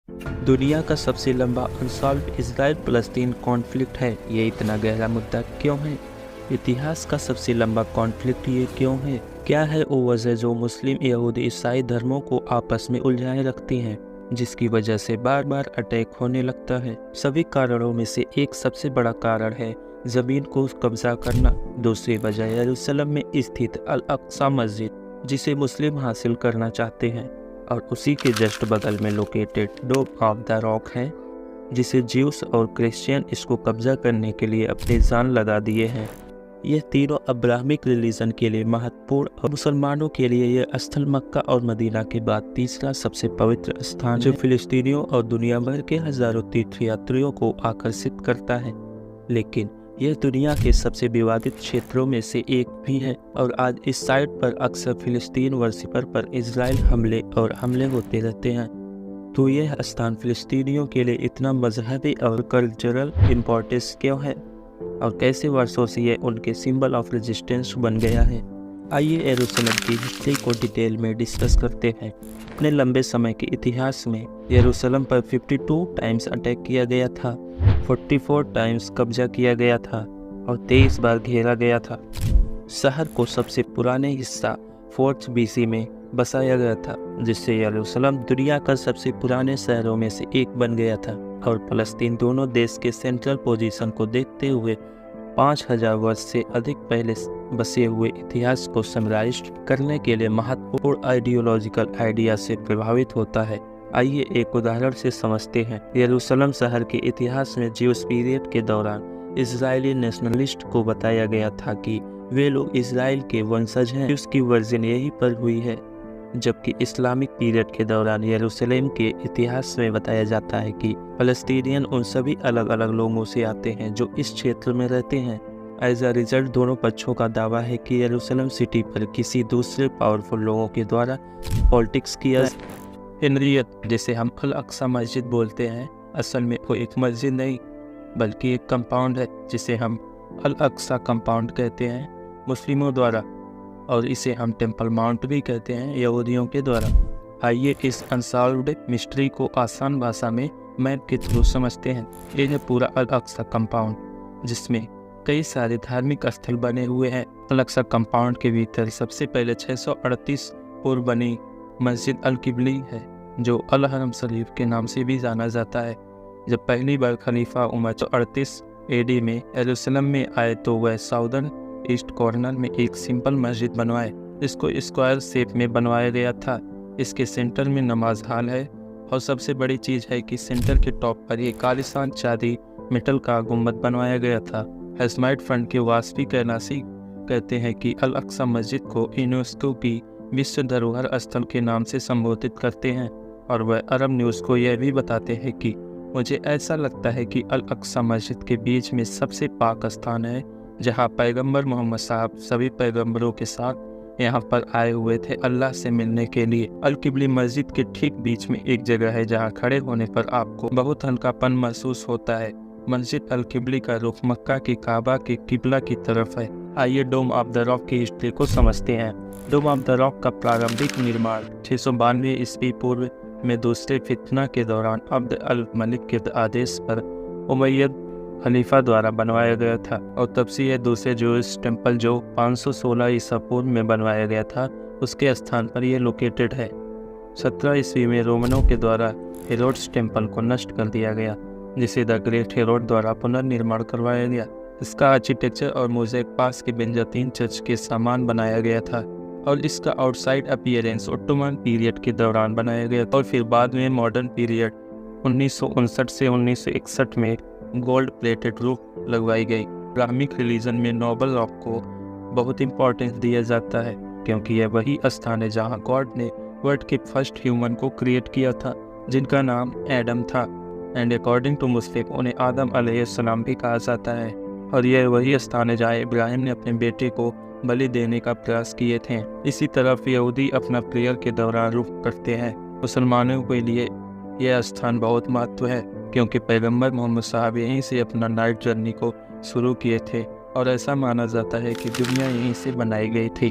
दुनिया का सबसे लंबा अनसॉल्व इजराइल फ़लस्तीन कॉन्फ्लिक्ट है। ये इतना गहरा मुद्दा क्यों है? इतिहास का सबसे लंबा कॉन्फ्लिक्ट ये क्यों है? क्या है वो वजह जो मुस्लिम, यहूदी, ईसाई धर्मों को आपस में उलझाए रखती हैं, जिसकी वजह से बार बार अटैक होने लगता है? सभी कारणों में से एक सबसे बड़ा कारण है ज़मीन को कब्जा करना। दूसरी वजह यरूशलेम में स्थित अल अक्सा मस्जिद, जिसे मुस्लिम हासिल करना चाहते हैं, और उसी के जस्ट बगल में located dome of the rock है, जिसे ज्यूस और क्रिश्चियन इसको कब्जा करने के लिए अपनी जान लगा दिए हैं। ये तीनों अब्राहमिक रिलीजन के लिए महत्वपूर्ण और मुसलमानों के लिए यह स्थल मक्का और मदीना के बाद तीसरा सबसे पवित्र स्थान जो फिलिस्तीनियों और दुनिया भर के हजारों तीर्थयात्रियों को आकर्षित करता है। लेकिन यह दुनिया के सबसे विवादित क्षेत्रों में से एक भी है, और आज इस साइट पर अक्सर फिलिस्तीन वर्शिपर पर इजराइल हमले होते रहते हैं। तो यह स्थान फिलिस्तीनियों के लिए इतना मजहबी और कल्चरल इम्पोर्टेंस क्यों है, और कैसे वर्षों से यह उनके सिंबल ऑफ रेजिस्टेंस बन गया है? आइए यरूशलेम की हिस्ट्री को डिटेल में डिस्कस करते हैं। अपने लंबे समय के इतिहास में यरूशलेम पर 52 टाइम्स अटैक किया गया था, 44 टाइम्स कब्जा किया गया था और 23 बार घेरा गया था। शहर को सबसे पुराने हिस्सा 4th BC में बसाया गया था, जिससे यरूशलेम दुनिया का सबसे पुराने शहरों में से एक बन गया था। और फ़लस्तीन दोनों देश के सेंट्रल पोजीशन को देखते हुए 5000 वर्ष से अधिक पहले बसे हुए इतिहास को समराइज करने के लिए महत्वपूर्ण आइडियोलॉजिकल आइडिया से प्रभावित होता है। आइए एक उदाहरण से समझते हैं। यरूशलेम शहर के इतिहास में ज्यूस पीरियड के दौरान इजरायली नेशनलिस्ट को बताया गया था कि वे लोग इजराइल के वंशज हैं, उसकी वर्जन यहीं पर हुई है। जबकि इस्लामिक पीरियड के दौरान यरूशलेम के इतिहास में बताया जाता है कि फ़लस्तीनियन उन सभी अलग अलग लोगों से आते हैं जो इस क्षेत्र में रहते हैं। एज अ रिजल्ट दोनों पक्षों का दावा है कि यरूशलेम सिटी पर किसी दूसरे पावरफुल लोगों के द्वारा पॉलिटिक्स किया। हेनरियत, जिसे हम अल अक्सा मस्जिद बोलते हैं, असल में वो एक मस्जिद नहीं बल्कि एक कंपाउंड है, जिसे हम अल अक्सा कंपाउंड कहते हैं मुस्लिमों द्वारा, और इसे हम टेम्पल माउंट भी कहते हैं यहूदियों के द्वारा। आइए इस अनसॉल्व्ड मिस्ट्री को आसान भाषा में मैप के थ्रू समझते हैं। ये है पूरा अल अक्सा कंपाउंड, जिसमें कई सारे धार्मिक स्थल बने हुए हैं। अल अक्सा कंपाउंड के भीतर सबसे पहले 638 पूर्व बनी मस्जिद अल किबली है, जो अल हरम शरीफ के नाम से भी जाना जाता है। जब पहली बार खलीफा उमर 38 AD में यरूशलेम में आए तो वह साउदर्न ईस्ट कॉर्नर में एक सिंपल मस्जिद बनवाए, जिसको स्क्वायर शेप में बनवाया गया था। इसके सेंटर में नमाज हॉल है, और सबसे बड़ी चीज़ है कि सेंटर के टॉप पर एक आलीशान चांदी मेटल का गुम्बद बनवाया गया था। हेस्माइट फंड के वास्तविक कैनासी कहते हैं कि अल अक्सा मस्जिद को यूनेस्को की विश्व धरोहर स्थल के नाम से संबोधित करते हैं, और वह अरब न्यूज़ को यह भी बताते हैं कि मुझे ऐसा लगता है कि अल अक्सा मस्जिद के बीच में सबसे पाक स्थान है, जहाँ पैगंबर मोहम्मद साहब सभी पैगंबरों के साथ यहाँ पर आए हुए थे अल्लाह से मिलने के लिए। अल किबली मस्जिद के ठीक बीच में एक जगह है जहाँ खड़े होने पर आपको बहुत हल्कापन महसूस होता है। मस्जिद अल किबली का रुख मक्का की काबा के किबला की तरफ है। आइए डोम ऑफ द रॉक की हिस्ट्री को समझते हैं। डोम ऑफ द रॉक का प्रारंभिक निर्माण 692 ईस्वी पूर्व में दूसरे फितना के दौरान अब्द अल मलिक के आदेश पर उमय्यद खलीफा द्वारा बनवाया गया था, और तब से यह दूसरे जूइश टेम्पल जो 516 ईसा पूर्व में बनवाया गया था, उसके स्थान पर यह लोकेटेड है। 17 ईस्वी में रोमनों के द्वारा हेरोड्स टेम्पल को नष्ट कर दिया गया, जिसे द ग्रेट हेरोड द्वारा पुनर्निर्माण करवाया गया। इसका आर्किटेक्चर और मोज़ेक पास के बेंजातीन चर्च के समान बनाया गया था, और इसका आउटसाइड अपीयरेंस ओटोमन पीरियड के दौरान बनाया गया, और फिर बाद में मॉडर्न पीरियड 1959 से 1961 में गोल्ड प्लेटेड रूफ लगवाई गई। इस्लामिक रिलीजन में नोबल रॉक को बहुत इंपॉर्टेंस दिया जाता है, क्योंकि यह वही स्थान है जहां गॉड ने वर्ल्ड के फर्स्ट ह्यूमन को क्रिएट किया था, जिनका नाम एडम था, एंड अकॉर्डिंग टू मुस्लिम उन्हें आदम अलैहिस्सलाम भी कहा जाता है। और यह वही स्थान है जहाँ इब्राहिम ने अपने बेटे को बलि देने का प्रयास किए थे। इसी तरफ यहूदी अपना प्रेयर के दौरान रुख करते हैं। मुसलमानों के लिए यह स्थान बहुत महत्व है, क्योंकि पैगंबर मोहम्मद साहब यहीं से अपना नाइट जर्नी को शुरू किए थे, और ऐसा माना जाता है कि दुनिया यहीं से बनाई गई थी।